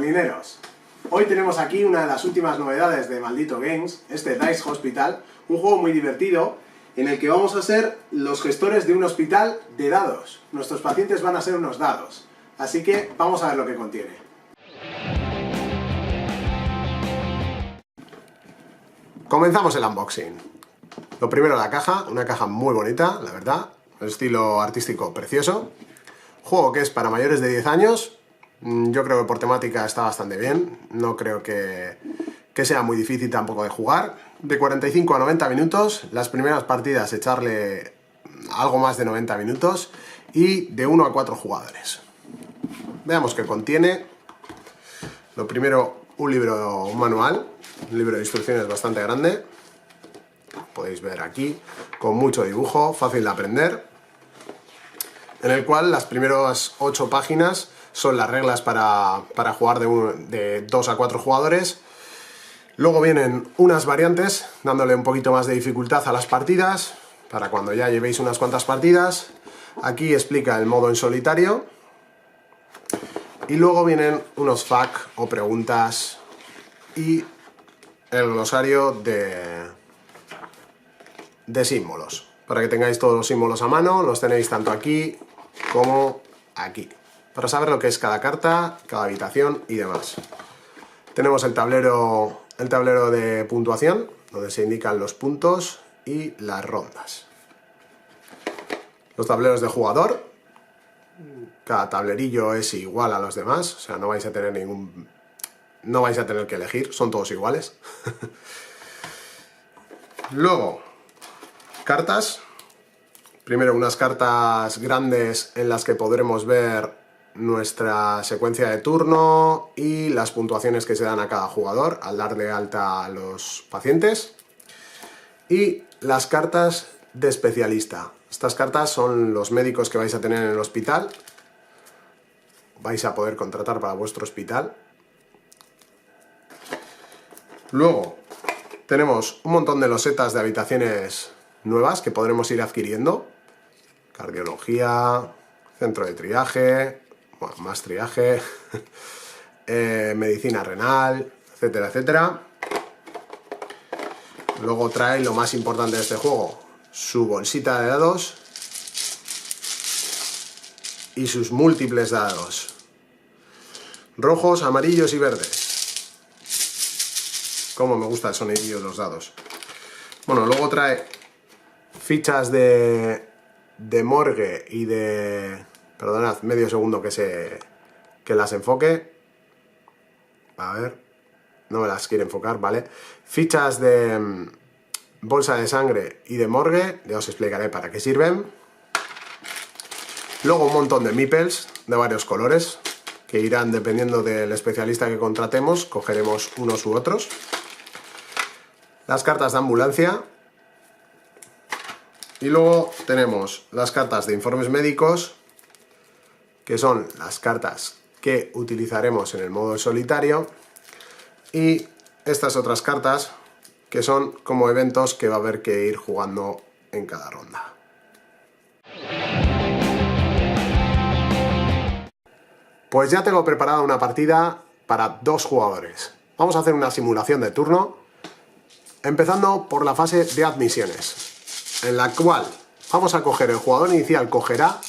Molineros. Hoy tenemos aquí una de las últimas novedades de Maldito Games, este Dice Hospital, un juego muy divertido en el que vamos a ser los gestores de un hospital de dados. Nuestros pacientes van a ser unos dados, así que vamos a ver lo que contiene. Comenzamos el unboxing. Lo primero la caja, una caja muy bonita, la verdad, el estilo artístico precioso. Juego que es para mayores de 10 años. Yo creo que por temática está bastante bien, no creo que sea muy difícil tampoco de jugar. De 45 a 90 minutos, las primeras partidas echarle algo más de 90 minutos y de 1 a 4 jugadores. Veamos qué contiene. Lo primero, un manual, un libro de instrucciones bastante grande. Podéis ver aquí, con mucho dibujo, fácil de aprender, en el cual las primeras 8 páginas son las reglas para jugar de 2 a 4 jugadores. Luego vienen unas variantes, dándole un poquito más de dificultad a las partidas, para cuando ya llevéis unas cuantas partidas. Aquí explica el modo en solitario. Y luego vienen unos FAQ o preguntas y el glosario de símbolos. Para que tengáis todos los símbolos a mano, los tenéis tanto aquí como aquí, para saber lo que es cada carta, cada habitación y demás. Tenemos el tablero de puntuación, donde se indican los puntos y las rondas. Los tableros de jugador, cada tablerillo es igual a los demás, o sea, no vais a tener que elegir, son todos iguales. Luego, cartas. Primero unas cartas grandes en las que podremos ver nuestra secuencia de turno y las puntuaciones que se dan a cada jugador al darle alta a los pacientes. Y las cartas de especialista. Estas cartas son los médicos que vais a tener en el hospital. Vais a poder contratar para vuestro hospital. Luego tenemos un montón de losetas de habitaciones nuevas que podremos ir adquiriendo. Cardiología, centro de triaje, bueno, más triaje, medicina renal, etcétera, etcétera. Luego trae lo más importante de este juego, su bolsita de dados y sus múltiples dados, rojos, amarillos y verdes. Cómo me gusta el sonidillo de los dados. Bueno, luego trae fichas de morgue y de... Perdonad, medio segundo que las enfoque. A ver, no me las quiere enfocar, ¿vale? Fichas de bolsa de sangre y de morgue, ya os explicaré para qué sirven. Luego un montón de meeples de varios colores, que irán dependiendo del especialista que contratemos, cogeremos unos u otros. Las cartas de ambulancia. Y luego tenemos las cartas de informes médicos, que son las cartas que utilizaremos en el modo en solitario, y estas otras cartas que son como eventos que va a haber que ir jugando en cada ronda. Pues ya tengo preparada una partida para 2 jugadores. Vamos a hacer una simulación de turno, empezando por la fase de admisiones, en la cual vamos a coger, el jugador inicial cogerá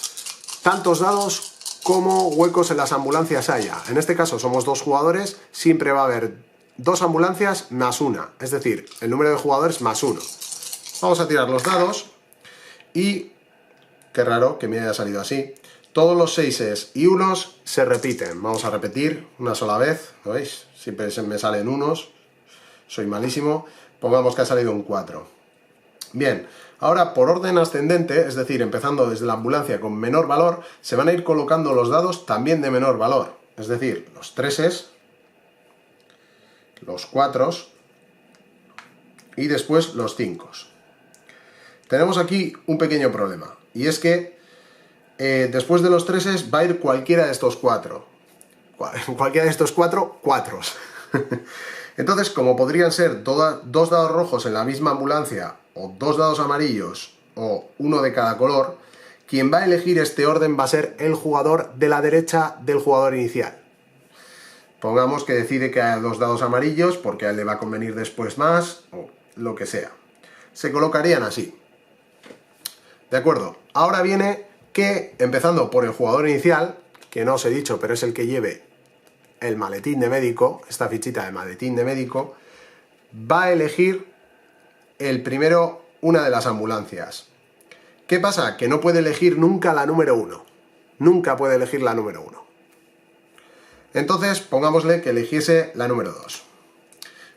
tantos dados como huecos en las ambulancias haya. En este caso somos 2 jugadores, siempre va a haber 2 ambulancias más una, es decir, el número de jugadores más 1. Vamos a tirar los dados y, qué raro que me haya salido así, todos los 6 y 1 se repiten. Vamos a repetir una sola vez, ¿lo veis? Siempre me salen unos, soy malísimo. Pongamos que ha salido un 4. Bien, ahora por orden ascendente, es decir, empezando desde la ambulancia con menor valor, se van a ir colocando los dados también de menor valor. Es decir, los 3, los 4 y después los 5. Tenemos aquí un pequeño problema, y es que después de los 3 va a ir cualquiera de estos 4. Cualquiera de estos 4, 4. Entonces, como podrían ser 2 dados rojos en la misma ambulancia, o 2 dados amarillos, o 1 de cada color, quien va a elegir este orden va a ser el jugador de la derecha del jugador inicial. Pongamos que decide que hay 2 dados amarillos porque a él le va a convenir después más, o lo que sea. Se colocarían así. ¿De acuerdo? Ahora viene que, empezando por el jugador inicial, que no os he dicho, pero es el que lleve el maletín de médico, esta fichita de maletín de médico, va a elegir el primero una de las ambulancias. ¿Qué pasa? Que no puede elegir nunca la número 1. Nunca puede elegir la número 1. Entonces, pongámosle que eligiese la número 2.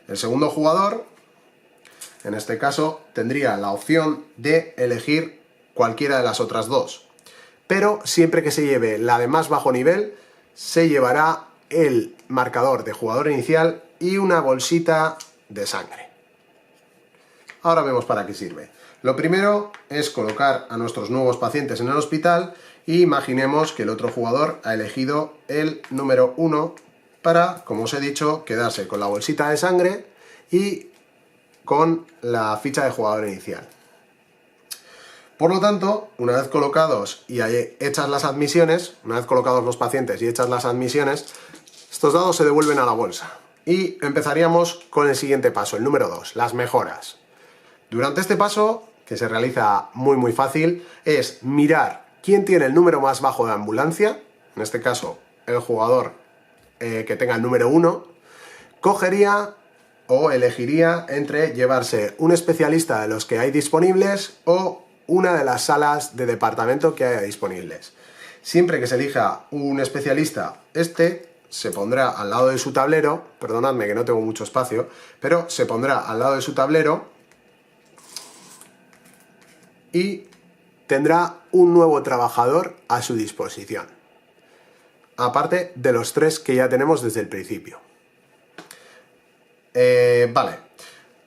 El segundo jugador, en este caso, tendría la opción de elegir cualquiera de las otras 2. Pero siempre que se lleve la de más bajo nivel, se llevará el marcador de jugador inicial y una bolsita de sangre. Ahora vemos para qué sirve. Lo primero es colocar a nuestros nuevos pacientes en el hospital e imaginemos que el otro jugador ha elegido el número 1 para, como os he dicho, quedarse con la bolsita de sangre y con la ficha de jugador inicial. Por lo tanto, una vez colocados y hechas las admisiones, una vez colocados los pacientes y hechas las admisiones, estos dados se devuelven a la bolsa. Y empezaríamos con el siguiente paso, el número 2, las mejoras. Durante este paso, que se realiza muy fácil, es mirar quién tiene el número más bajo de ambulancia, en este caso el jugador que tenga el número 1, cogería o elegiría entre llevarse un especialista de los que hay disponibles o una de las salas de departamento que haya disponibles. Siempre que se elija un especialista, este se pondrá al lado de su tablero, perdonadme que no tengo mucho espacio, pero se pondrá al lado de su tablero y tendrá un nuevo trabajador a su disposición, aparte de los 3 que ya tenemos desde el principio. Vale,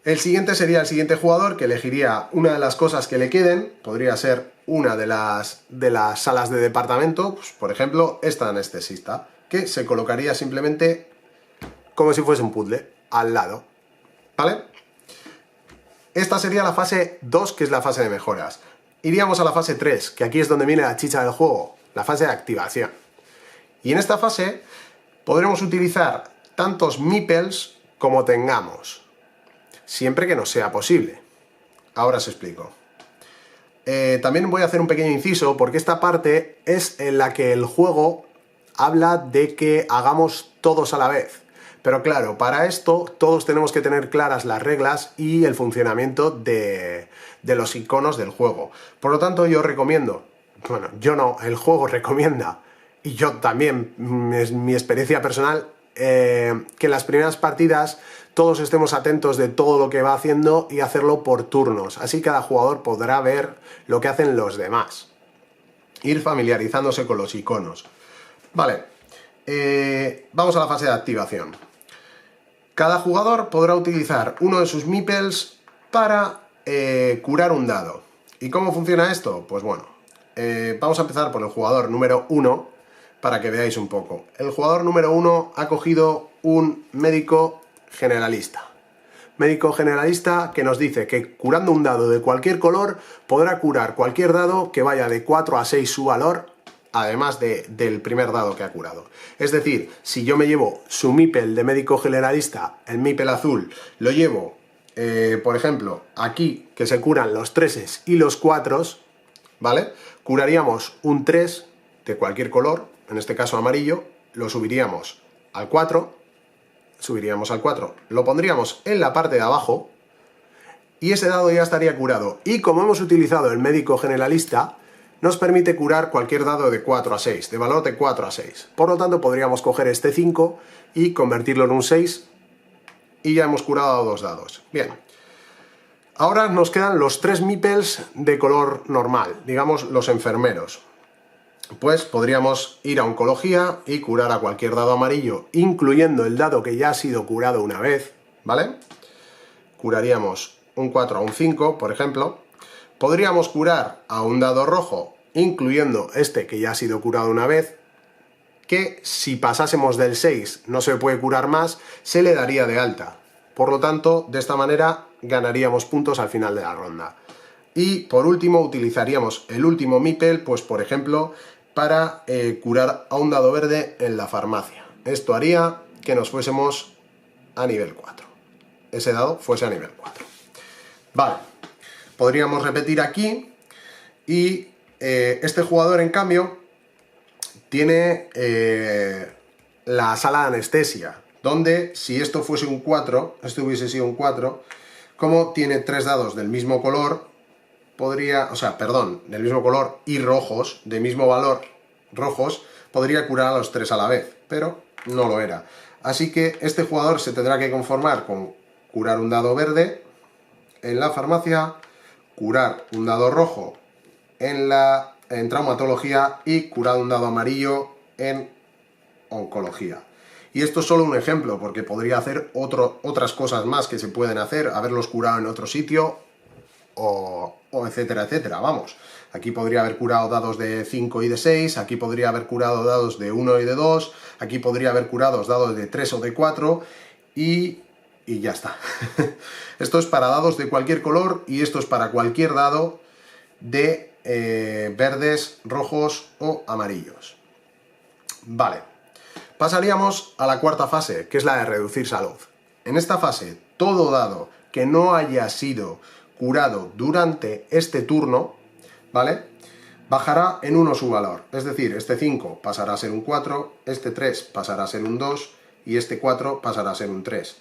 el siguiente sería el siguiente jugador que elegiría una de las cosas que le queden, podría ser una de las salas de departamento, pues, por ejemplo, esta anestesista, que se colocaría simplemente como si fuese un puzzle, al lado, ¿vale? Esta sería la fase 2, que es la fase de mejoras. Iríamos a la fase 3, que aquí es donde viene la chicha del juego, la fase de activación. Y en esta fase podremos utilizar tantos meeples como tengamos, siempre que nos sea posible. Ahora os explico. También voy a hacer un pequeño inciso, porque esta parte es en la que el juego habla de que hagamos todos a la vez. Pero claro, para esto todos tenemos que tener claras las reglas y el funcionamiento de los iconos del juego. Por lo tanto, yo recomiendo, bueno, yo no, el juego recomienda, y yo también, es mi experiencia personal, que en las primeras partidas todos estemos atentos de todo lo que va haciendo y hacerlo por turnos. Así cada jugador podrá ver lo que hacen los demás. Ir familiarizándose con los iconos. Vale, vamos a la fase de activación. Cada jugador podrá utilizar uno de sus meeples para curar un dado. ¿Y cómo funciona esto? Pues bueno, vamos a empezar por el jugador número 1 para que veáis un poco. El jugador número 1 ha cogido un médico generalista. Médico generalista que nos dice que curando un dado de cualquier color podrá curar cualquier dado que vaya de 4 a 6 su valor, además del primer dado que ha curado. Es decir, si yo me llevo su meeple de médico generalista, el meeple azul, lo llevo, por ejemplo, aquí, que se curan los 3s y los 4s, ¿vale? Curaríamos un 3 de cualquier color, en este caso amarillo, lo subiríamos al 4, lo pondríamos en la parte de abajo y ese dado ya estaría curado. Y como hemos utilizado el médico generalista, nos permite curar cualquier dado de 4 a 6, de valor de 4 a 6. Por lo tanto, podríamos coger este 5 y convertirlo en un 6 y ya hemos curado 2 dados. Bien. Ahora nos quedan los 3 meeples de color normal, digamos los enfermeros. Pues podríamos ir a oncología y curar a cualquier dado amarillo, incluyendo el dado que ya ha sido curado una vez, ¿vale? Curaríamos un 4 a un 5, por ejemplo. Podríamos curar a un dado rojo, incluyendo este que ya ha sido curado una vez, que si pasásemos del 6 no se puede curar más, se le daría de alta. Por lo tanto, de esta manera ganaríamos puntos al final de la ronda. Y por último, utilizaríamos el último meeple, pues por ejemplo, para curar a un dado verde en la farmacia. Esto haría que nos fuésemos a nivel 4. Ese dado fuese a nivel 4. Vale, podríamos repetir aquí y este jugador, en cambio, tiene la sala de anestesia, donde si esto fuese un 4, esto hubiese sido un 4, como tiene 3 dados del mismo color, del mismo color y rojos, de mismo valor, rojos, podría curar a los 3 a la vez, pero no lo era. Así que este jugador se tendrá que conformar con curar un dado verde en la farmacia, curar un dado rojo en traumatología y curar un dado amarillo en oncología. Y esto es solo un ejemplo, porque podría hacer otras cosas más que se pueden hacer, haberlos curado en otro sitio o etcétera, etcétera. Vamos, aquí podría haber curado dados de 5 y de 6, aquí podría haber curado dados de 1 y de 2, aquí podría haber curado dados de 3 o de 4 y ya está. Esto es para dados de cualquier color y esto es para cualquier dado de verdes, rojos o amarillos. Vale, pasaríamos a la cuarta fase, que es la de reducir salud. En esta fase, todo dado que no haya sido curado durante este turno, ¿vale?, bajará en 1 su valor. Es decir, este 5 pasará a ser un 4, este 3 pasará a ser un 2 y este 4 pasará a ser un 3.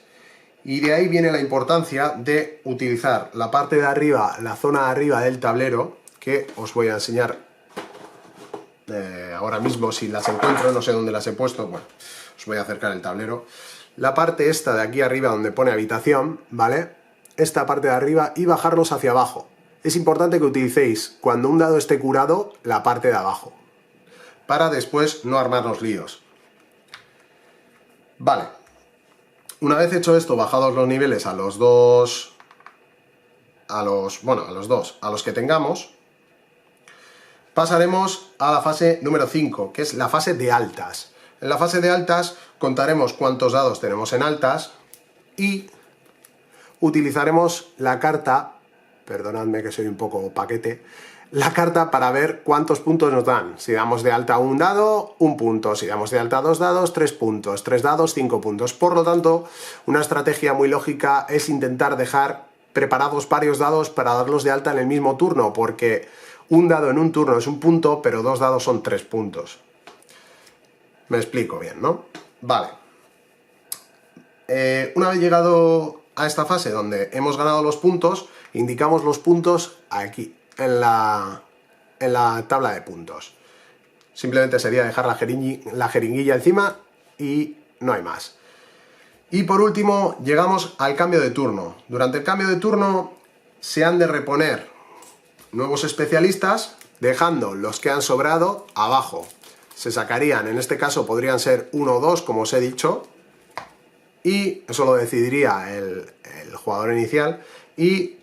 Y de ahí viene la importancia de utilizar la parte de arriba, la zona de arriba del tablero, que os voy a enseñar ahora mismo si las encuentro, no sé dónde las he puesto, bueno, os voy a acercar el tablero. La parte esta de aquí arriba donde pone habitación, ¿vale?, esta parte de arriba y bajarlos hacia abajo. Es importante que utilicéis, cuando un dado esté curado, la parte de abajo, para después no armar los líos. Vale, una vez hecho esto, bajados los niveles a los dos, a los que tengamos, pasaremos a la fase número 5, que es la fase de altas. En la fase de altas contaremos cuántos dados tenemos en altas y utilizaremos la carta, perdonadme que soy un poco paquete, la carta para ver cuántos puntos nos dan. Si damos de alta un dado, 1 punto. Si damos de alta 2 dados, 3 puntos. 3 dados, 5 puntos. Por lo tanto, una estrategia muy lógica es intentar dejar preparados varios dados para darlos de alta en el mismo turno, porque un dado en un turno es 1 punto, pero 2 dados son 3 puntos. Me explico bien, ¿no? Vale. Una vez llegado a esta fase donde hemos ganado los puntos, indicamos los puntos aquí, en la tabla de puntos. Simplemente sería dejar la jeringuilla encima y no hay más. Y por último, llegamos al cambio de turno. Durante el cambio de turno se han de reponer nuevos especialistas, dejando los que han sobrado abajo. Se sacarían, en este caso podrían ser 1 o 2, como os he dicho, y eso lo decidiría el jugador inicial, y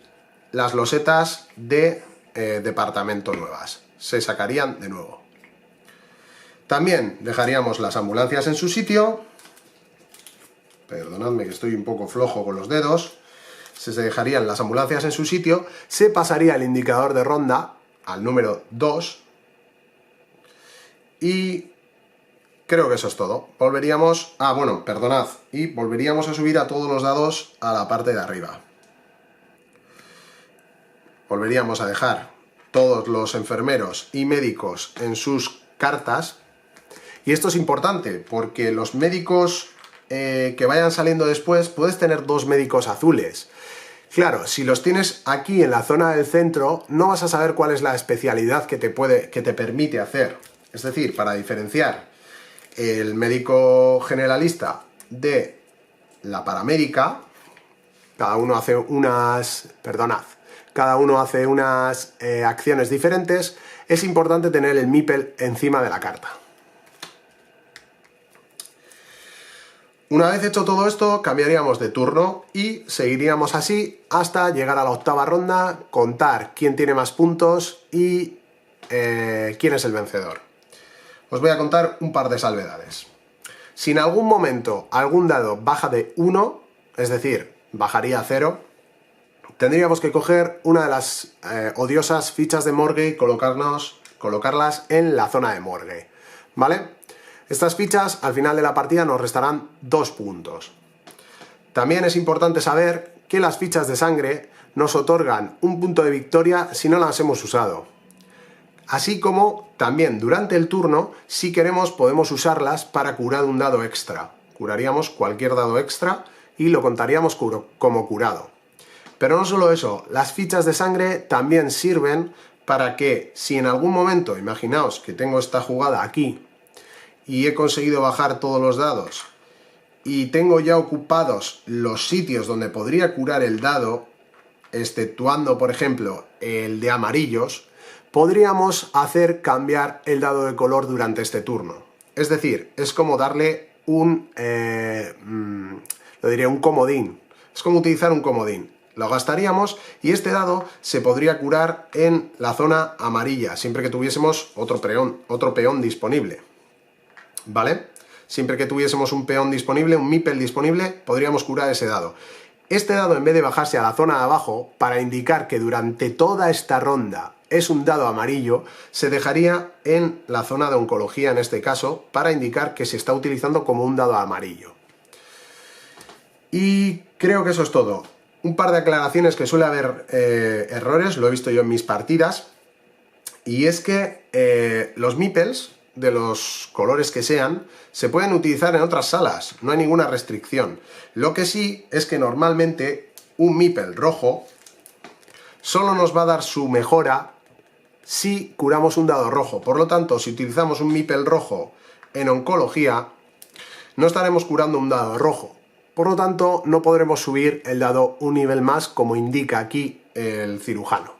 las losetas de departamento nuevas se sacarían de nuevo. También dejaríamos las ambulancias en su sitio. Perdonadme que estoy un poco flojo con los dedos. Se dejarían las ambulancias en su sitio, se pasaría el indicador de ronda al número 2 y creo que eso es todo. Volveríamos... y volveríamos a subir a todos los dados a la parte de arriba. Volveríamos a dejar todos los enfermeros y médicos en sus cartas. Y esto es importante, porque los médicos que vayan saliendo después, puedes tener 2 médicos azules. Claro, si los tienes aquí en la zona del centro, no vas a saber cuál es la especialidad que te permite hacer. Es decir, para diferenciar el médico generalista de la paramédica, cada uno hace unas acciones diferentes, es importante tener el MIPEL encima de la carta. Una vez hecho todo esto, cambiaríamos de turno y seguiríamos así hasta llegar a la 8ª ronda, contar quién tiene más puntos y quién es el vencedor. Os voy a contar un par de salvedades. Si en algún momento algún dado baja de 1, es decir, bajaría a 0, tendríamos que coger una de las odiosas fichas de morgue y colocarlas en la zona de morgue, ¿vale? Estas fichas al final de la partida nos restarán 2 puntos. También es importante saber que las fichas de sangre nos otorgan un punto de victoria si no las hemos usado. Así como también durante el turno, si queremos, podemos usarlas para curar un dado extra. Curaríamos cualquier dado extra y lo contaríamos como curado. Pero no solo eso, las fichas de sangre también sirven para que si en algún momento, imaginaos que tengo esta jugada aquí y he conseguido bajar todos los dados y tengo ya ocupados los sitios donde podría curar el dado, exceptuando por ejemplo el de amarillos, podríamos hacer cambiar el dado de color durante este turno. Es decir, es como darle un comodín. Es como utilizar un comodín. Lo gastaríamos y este dado se podría curar en la zona amarilla, siempre que tuviésemos otro peón disponible. ¿Vale? Siempre que tuviésemos un peón disponible, un meeple disponible, podríamos curar ese dado. Este dado, en vez de bajarse a la zona de abajo, para indicar que durante toda esta ronda es un dado amarillo, se dejaría en la zona de oncología en este caso, para indicar que se está utilizando como un dado amarillo. Y creo que eso es todo. Un par de aclaraciones, que suele haber errores, lo he visto yo en mis partidas, y es que los meeples, de los colores que sean, se pueden utilizar en otras salas, no hay ninguna restricción. Lo que sí es que normalmente un meeple rojo solo nos va a dar su mejora si curamos un dado rojo. Por lo tanto, si utilizamos un meeple rojo en oncología, no estaremos curando un dado rojo. Por lo tanto, no podremos subir el dado un nivel más, como indica aquí el cirujano.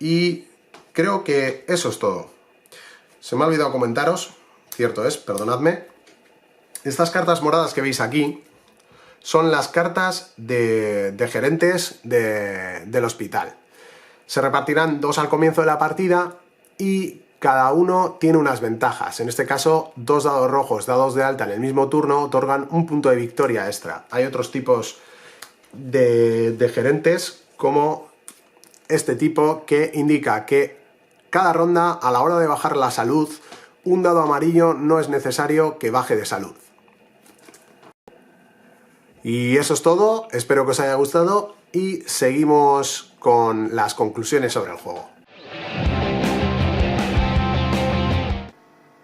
Y creo que eso es todo. Se me ha olvidado comentaros, cierto es, perdonadme. Estas cartas moradas que veis aquí son las cartas de gerentes del hospital. Se repartirán 2 al comienzo de la partida y cada uno tiene unas ventajas. En este caso, 2 dados rojos, dados de alta en el mismo turno, otorgan un punto de victoria extra. Hay otros tipos de gerentes, como este tipo, que indica que cada ronda, a la hora de bajar la salud, un dado amarillo no es necesario que baje de salud. Y eso es todo, espero que os haya gustado y seguimos con las conclusiones sobre el juego.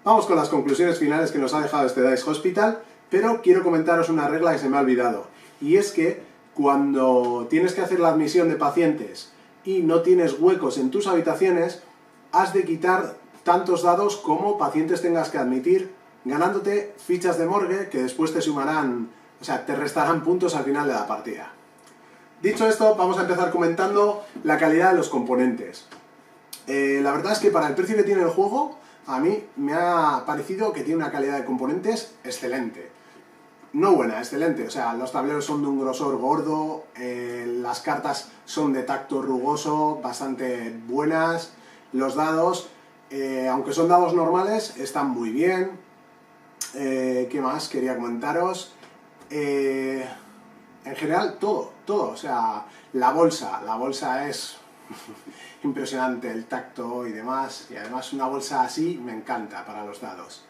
Vamos con las conclusiones finales que nos ha dejado este Dice Hospital, pero quiero comentaros una regla que se me ha olvidado, y es que cuando tienes que hacer la admisión de pacientes y no tienes huecos en tus habitaciones, has de quitar tantos dados como pacientes tengas que admitir, ganándote fichas de morgue que después te sumarán, o sea, te restarán puntos al final de la partida. Dicho esto, vamos a empezar comentando la calidad de los componentes. La verdad es que para el precio que tiene el juego, a mí me ha parecido que tiene una calidad de componentes excelente. No buena, excelente. O sea, los tableros son de un grosor gordo, las cartas son de tacto rugoso, bastante buenas. Los dados, aunque son dados normales, están muy bien. ¿Qué más quería comentaros? En general, todo. O sea, la bolsa es impresionante, el tacto y demás. Y además una bolsa así me encanta para los dados.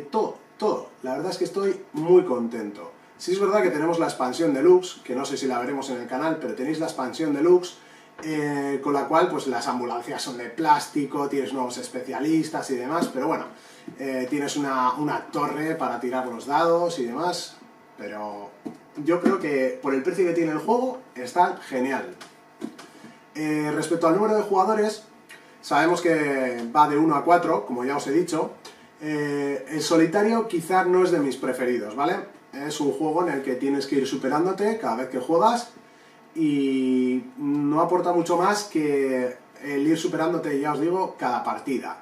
Todo. La verdad es que estoy muy contento. Sí es verdad que tenemos la expansión deluxe, que no sé si la veremos en el canal, pero tenéis la expansión deluxe, con la cual pues las ambulancias son de plástico, tienes nuevos especialistas y demás, pero bueno, tienes una torre para tirar los dados y demás, pero yo creo que por el precio que tiene el juego está genial. Respecto al número de jugadores, sabemos que va de 1 a 4, como ya os he dicho. El solitario quizá no es de mis preferidos, ¿vale? Es un juego en el que tienes que ir superándote cada vez que juegas y no aporta mucho más que el ir superándote, ya os digo, cada partida.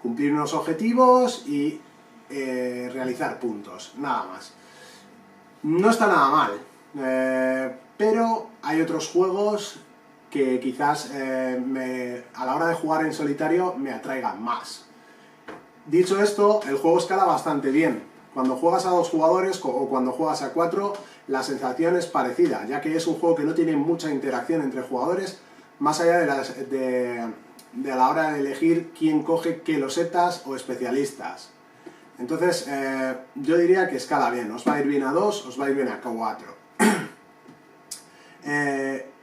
Cumplir unos objetivos y realizar puntos, nada más. No está nada mal, pero hay otros juegos que quizás a la hora de jugar en solitario me atraigan más. Dicho esto, el juego escala bastante bien. Cuando juegas a 2 jugadores o cuando juegas a 4, la sensación es parecida, ya que es un juego que no tiene mucha interacción entre jugadores, más allá de la hora de elegir quién coge qué losetas o especialistas. Entonces, yo diría que escala bien, os va a ir bien a 2, os va a ir bien a 4.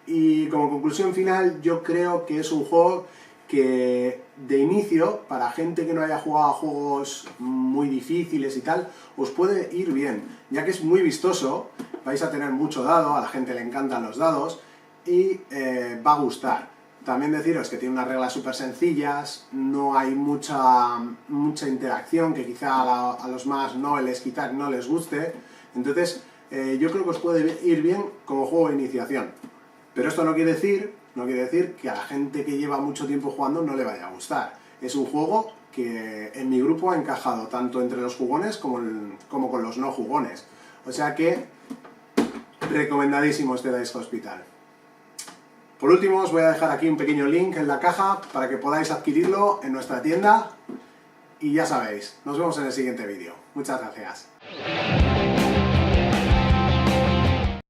Y como conclusión final, yo creo que es un juego que de inicio, para gente que no haya jugado a juegos muy difíciles y tal, os puede ir bien, ya que es muy vistoso, vais a tener mucho dado, a la gente le encantan los dados, y va a gustar. También deciros que tiene unas reglas súper sencillas, no hay mucha interacción, que quizá a los más nobles quizá no les guste, entonces yo creo que os puede ir bien como juego de iniciación. Pero esto no quiere decir que a la gente que lleva mucho tiempo jugando no le vaya a gustar. Es un juego que en mi grupo ha encajado tanto entre los jugones como con los no jugones. O sea que, recomendadísimo este Dice Hospital. Por último, os voy a dejar aquí un pequeño link en la caja para que podáis adquirirlo en nuestra tienda. Y ya sabéis, nos vemos en el siguiente vídeo. Muchas gracias.